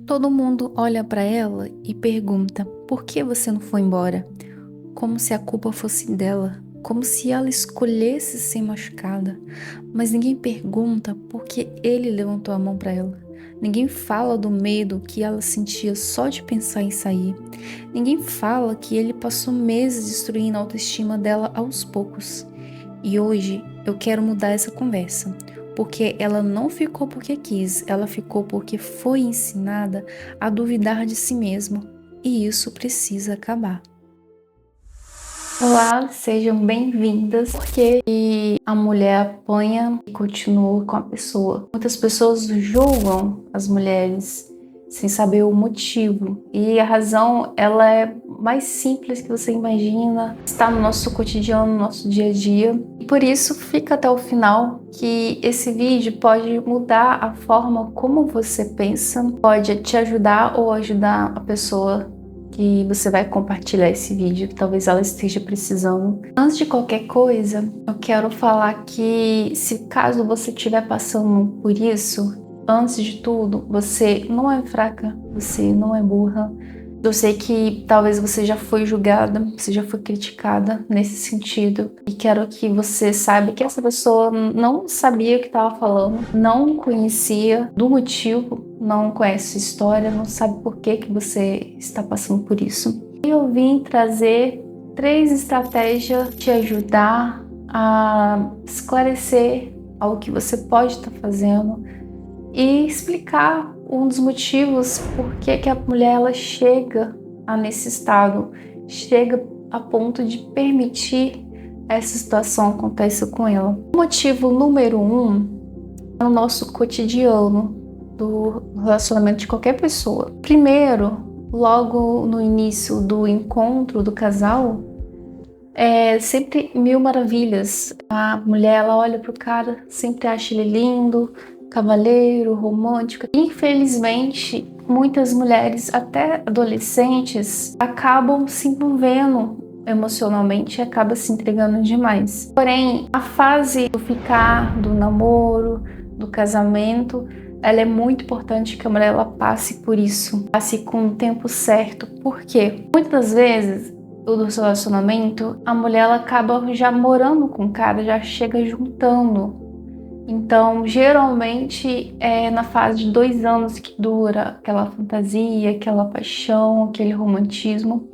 Todo mundo olha para ela e pergunta: por que você não foi embora? Como se a culpa fosse dela, como se ela escolhesse ser machucada. Mas ninguém pergunta por que ele levantou a mão para ela. Ninguém fala do medo que ela sentia só de pensar em sair. Ninguém fala que ele passou meses destruindo a autoestima dela aos poucos. E hoje eu quero mudar essa conversa, porque ela não ficou porque quis, ela ficou porque foi ensinada a duvidar de si mesma, e isso precisa acabar. Olá, sejam bem-vindas, porque a mulher apanha e continua com a pessoa. Muitas pessoas julgam as mulheres sem saber o motivo, e a razão ela é mais simples que você imagina, está no nosso cotidiano, no nosso dia a dia. E por isso fica até o final, que esse vídeo pode mudar a forma como você pensa, pode te ajudar ou ajudar a pessoa que você vai compartilhar esse vídeo, que talvez ela esteja precisando. Antes de qualquer coisa, eu quero falar que se caso você estiver passando por isso, antes de tudo, você não é fraca, você não é burra. Eu sei que talvez você já foi julgada, você já foi criticada nesse sentido, e quero que você saiba que essa pessoa não sabia o que estava falando, não conhecia do motivo, não conhece sua história, não sabe por que você está passando por isso. Eu vim trazer 3 estratégias te ajudar a esclarecer algo que você pode estar fazendo e explicar um dos motivos por que a mulher ela chega nesse estado, chega a ponto de permitir essa situação aconteça com ela. O motivo número 1 é o nosso cotidiano do relacionamento de qualquer pessoa. Primeiro, logo no início do encontro do casal, é sempre mil maravilhas. A mulher ela olha pro cara, sempre acha ele lindo, cavalheiro, romântico. Infelizmente, muitas mulheres, até adolescentes, acabam se envolvendo emocionalmente e acabam se entregando demais. Porém, a fase do ficar, do namoro, do casamento, ela é muito importante que a mulher ela passe por isso, passe com o tempo certo. Por quê? Muitas vezes do relacionamento, a mulher ela acaba já morando com o cara, já chega juntando. Então, geralmente é na fase de 2 anos que dura aquela fantasia, aquela paixão, aquele romantismo.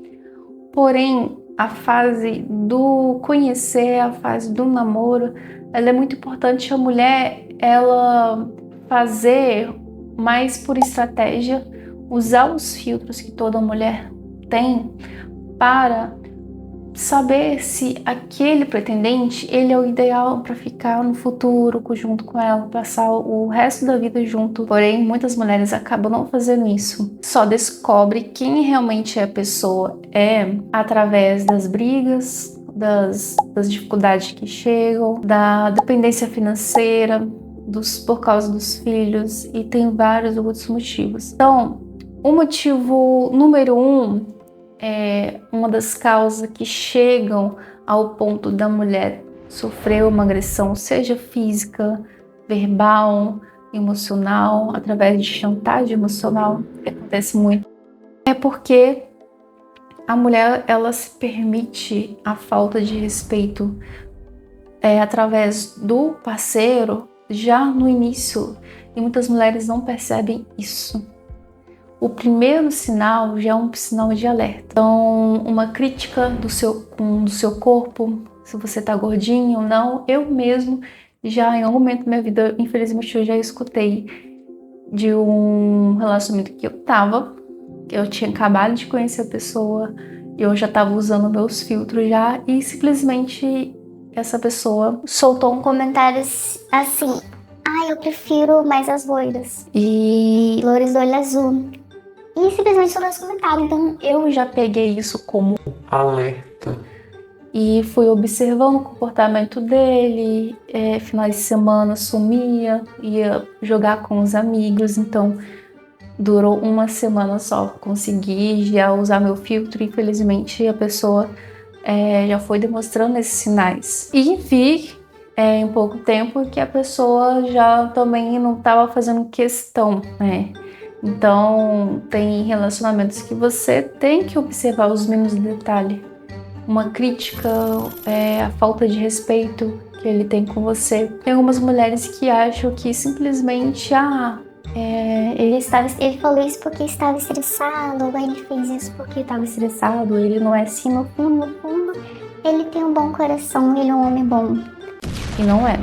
Porém, a fase do conhecer, a fase do namoro, ela é muito importante a mulher ela fazer mais por estratégia, usar os filtros que toda mulher tem para saber se aquele pretendente ele é o ideal para ficar no futuro junto com ela, passar o resto da vida junto. Porém, muitas mulheres acabam não fazendo isso. Só descobre quem realmente é a pessoa através das brigas, das dificuldades que chegam, da dependência financeira, por causa dos filhos, e tem vários outros motivos. Então, o motivo número 1 é uma das causas que chegam ao ponto da mulher sofrer uma agressão, seja física, verbal, emocional, através de chantagem emocional, que acontece muito, é porque a mulher ela se permite a falta de respeito através do parceiro já no início, e muitas mulheres não percebem isso. O primeiro sinal já é um sinal de alerta. Então, uma crítica do seu corpo, se você tá gordinho ou não. Eu mesmo, já em algum momento da minha vida, infelizmente, eu já escutei de um relacionamento que eu tinha acabado de conhecer a pessoa, eu já tava usando meus filtros já, e simplesmente essa pessoa soltou um comentário assim: eu prefiro mais as loiras e loiras do olho azul. E simplesmente soltou esse comentário. Então eu já peguei isso como alerta e fui observando o comportamento dele. Finais de semana sumia, ia jogar com os amigos. Então durou uma semana só, consegui já usar meu filtro. Infelizmente a pessoa já foi demonstrando esses sinais, e vi em pouco tempo que a pessoa já também não estava fazendo questão, Então, tem relacionamentos que você tem que observar os mínimos detalhes. Uma crítica, a falta de respeito que ele tem com você. Tem algumas mulheres que acham que simplesmente, ele falou isso porque estava estressado, ou ele fez isso porque estava estressado, ele não é assim, no fundo, ele tem um bom coração, ele é um homem bom. E não é.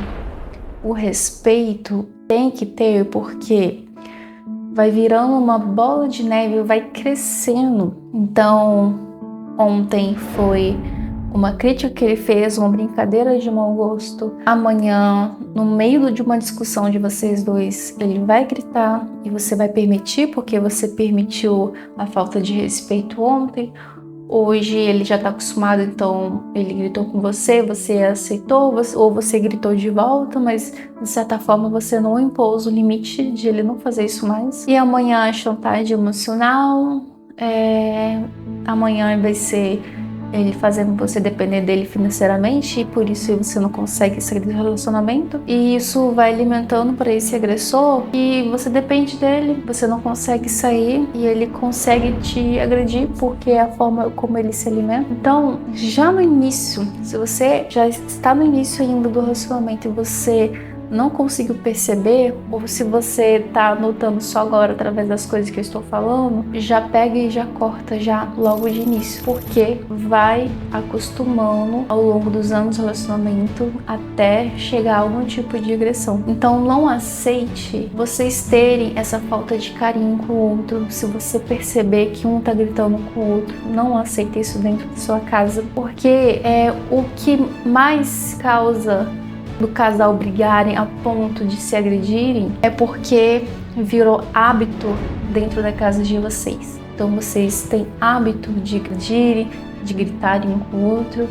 O respeito tem que ter, porque vai virando uma bola de neve, vai crescendo. Então, ontem foi uma crítica que ele fez, uma brincadeira de mau gosto. Amanhã, no meio de uma discussão de vocês dois, ele vai gritar e você vai permitir porque você permitiu a falta de respeito ontem. Hoje ele já tá acostumado, então ele gritou com você aceitou, ou você gritou de volta, mas de certa forma você não impôs o limite de ele não fazer isso mais. E amanhã a chantagem emocional, amanhã vai ser ele fazendo você depender dele financeiramente e por isso você não consegue sair do relacionamento. E isso vai alimentando para esse agressor e você depende dele, você não consegue sair e ele consegue te agredir porque é a forma como ele se alimenta. Então, já no início, se você já está no início ainda do relacionamento e você não conseguiu perceber, ou se você tá notando só agora através das coisas que eu estou falando, já pega e já corta já logo de início, porque vai acostumando ao longo dos anos de relacionamento até chegar a algum tipo de agressão. Então não aceite vocês terem essa falta de carinho com o outro. Se você perceber que um tá gritando com o outro, não aceite isso dentro da sua casa, porque é o que mais causa do casal brigarem a ponto de se agredirem é porque virou hábito dentro da casa de vocês. Então vocês têm hábito de agredirem, de gritarem um com o outro.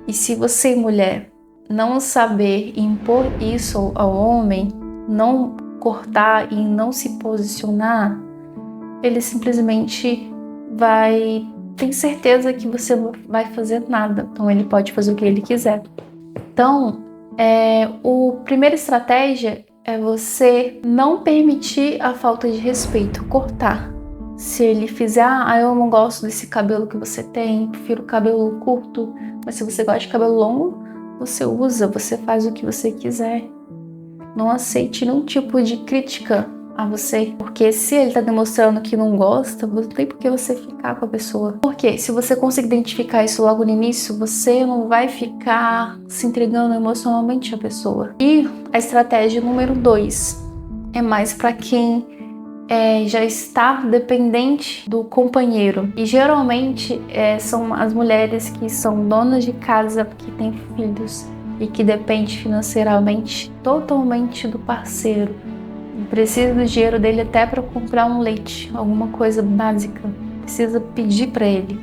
E se você, mulher, não saber impor isso ao homem, não cortar e não se posicionar, ele simplesmente tem certeza que você não vai fazer nada. Então ele pode fazer o que ele quiser. Então, a primeira estratégia é você não permitir a falta de respeito, cortar. Se ele fizer, eu não gosto desse cabelo que você tem, prefiro cabelo curto, mas se você gosta de cabelo longo, você usa, você faz o que você quiser. Não aceite nenhum tipo de crítica a você, porque se ele tá demonstrando que não gosta, não tem por que você ficar com a pessoa. Porque se você conseguir identificar isso logo no início, você não vai ficar se entregando emocionalmente à pessoa. E a estratégia número 2 é mais para quem já está dependente do companheiro. E geralmente são as mulheres que são donas de casa, que têm filhos e que dependem financeiramente totalmente do parceiro. Precisa do dinheiro dele até para comprar um leite, alguma coisa básica. Precisa pedir para ele.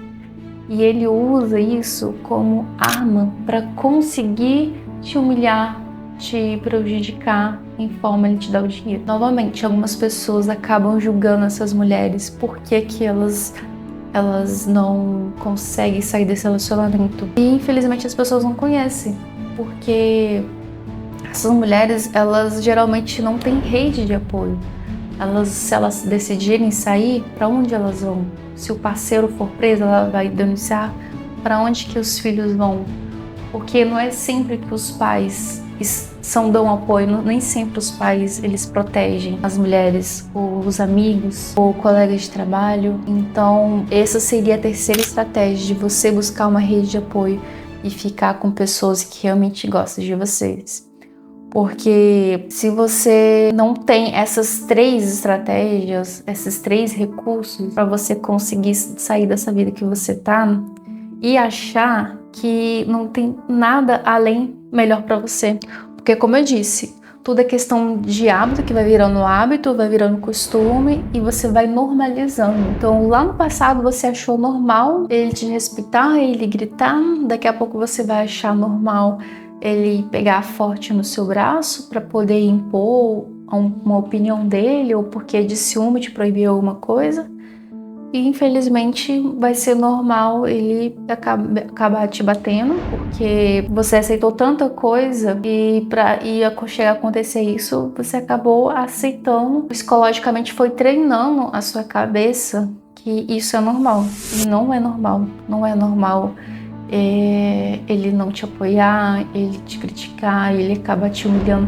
E ele usa isso como arma para conseguir te humilhar, te prejudicar em forma de te dar o dinheiro. Novamente, algumas pessoas acabam julgando essas mulheres porque que elas não conseguem sair desse relacionamento. E infelizmente as pessoas não conhecem, porque essas mulheres, elas geralmente não têm rede de apoio. Se elas decidirem sair, para onde elas vão? Se o parceiro for preso, ela vai denunciar para onde que os filhos vão? Porque não é sempre que os pais dão apoio, nem sempre os pais eles protegem as mulheres, ou os amigos, ou colegas de trabalho. Então, essa seria a terceira estratégia de você buscar uma rede de apoio e ficar com pessoas que realmente gostam de vocês. Porque se você não tem essas 3 estratégias, esses 3 recursos para você conseguir sair dessa vida que você tá e achar que não tem nada além melhor para você. Porque como eu disse, tudo é questão de hábito, que vai virando hábito, vai virando costume e você vai normalizando. Então lá no passado você achou normal ele te respeitar, ele gritar, daqui a pouco você vai achar normal ele pegar forte no seu braço para poder impor uma opinião dele ou porque de ciúme te proibir alguma coisa. E infelizmente vai ser normal ele acabar te batendo, porque você aceitou tanta coisa e para chegar a acontecer isso, você acabou aceitando. Psicologicamente foi treinando a sua cabeça que isso é normal. E não é normal. Não é normal ele não te apoiar, ele te criticar, ele acaba te humilhando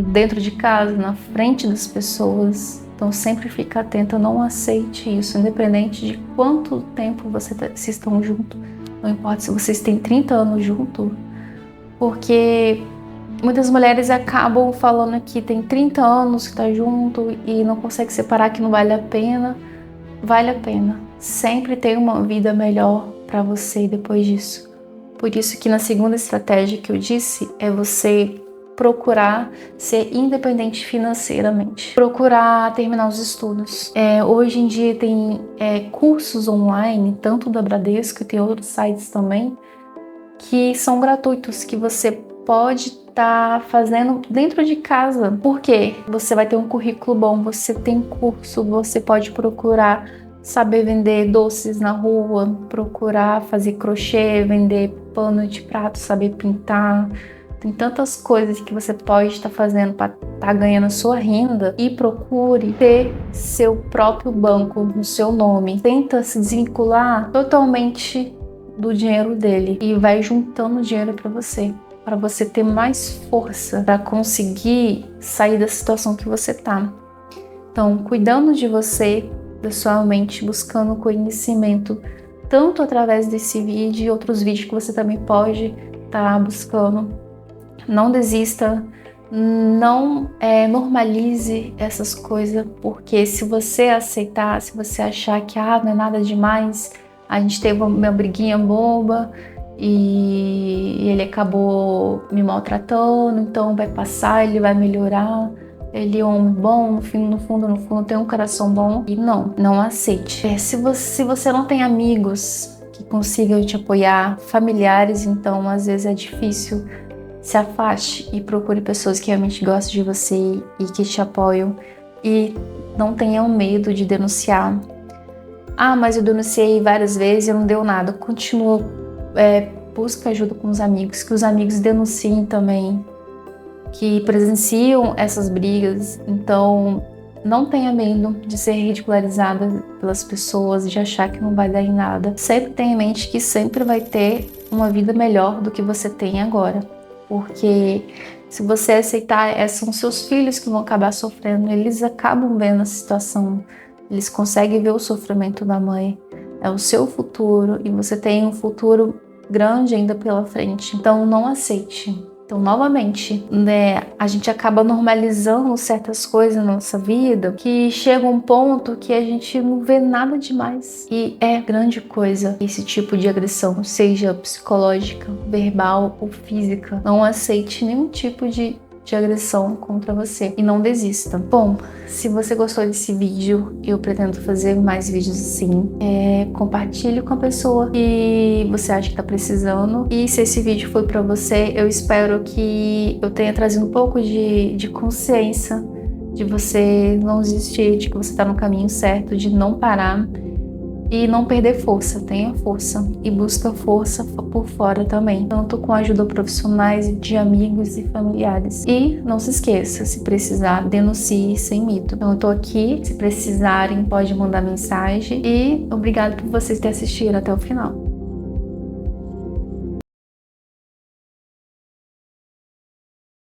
dentro de casa, na frente das pessoas. Então sempre fica atenta, não aceite isso, independente de quanto tempo vocês estão juntos. Não importa se vocês têm 30 anos juntos, porque muitas mulheres acabam falando que tem 30 anos que tá junto e não consegue separar, que não vale a pena. Vale a pena. Sempre tem uma vida melhor para você depois disso. Por isso que na segunda estratégia que eu disse é você procurar ser independente financeiramente. Procurar terminar os estudos. Hoje em dia tem cursos online, tanto da Bradesco e tem outros sites também, que são gratuitos, que você pode estar fazendo dentro de casa. Por quê? Você vai ter um currículo bom, você tem curso, você pode procurar saber vender doces na rua, procurar fazer crochê, vender pano de prato, saber pintar. Tem tantas coisas que você pode estar fazendo para estar ganhando a sua renda, e procure ter seu próprio banco no seu nome. Tenta se desvincular totalmente do dinheiro dele e vai juntando dinheiro para você ter mais força para conseguir sair da situação que você tá. Então, cuidando de você, da sua mente, buscando conhecimento, tanto através desse vídeo e outros vídeos que você também pode estar buscando. Não desista, não normalize essas coisas, porque se você aceitar, se você achar que não é nada demais, a gente teve uma briguinha boba e ele acabou me maltratando, então vai passar, ele vai melhorar, ele é um homem bom, no fundo tem um coração bom. E não aceite. Se você não tem amigos que consigam te apoiar, familiares, então às vezes é difícil. Se afaste e procure pessoas que realmente gostam de você e que te apoiam. E não tenham medo de denunciar. Mas eu denunciei várias vezes e não deu nada. Continua, busca ajuda com os amigos, que os amigos denunciem também, que presenciam essas brigas. Então, não tenha medo de ser ridicularizada pelas pessoas, de achar que não vai dar em nada. Sempre tenha em mente que sempre vai ter uma vida melhor do que você tem agora. Porque se você aceitar, são seus filhos que vão acabar sofrendo, eles acabam vendo a situação, eles conseguem ver o sofrimento da mãe, é o seu futuro e você tem um futuro grande ainda pela frente, então não aceite. Então, novamente, a gente acaba normalizando certas coisas na nossa vida que chega um ponto que a gente não vê nada demais. E é grande coisa esse tipo de agressão, seja psicológica, verbal ou física. Não aceite nenhum tipo de agressão contra você e não desista. Bom, se você gostou desse vídeo, eu pretendo fazer mais vídeos assim. Compartilhe com a pessoa que você acha que tá precisando. E se esse vídeo foi para você, eu espero que eu tenha trazido um pouco de consciência, de você não desistir, de que você tá no caminho certo, de não parar e não perder força. Tenha força e busca força por fora também, tanto com a ajuda profissionais, de amigos e familiares. E não se esqueça, se precisar, denuncie sem medo. Então eu tô aqui, se precisarem pode mandar mensagem, e obrigado por vocês terem assistido até o final.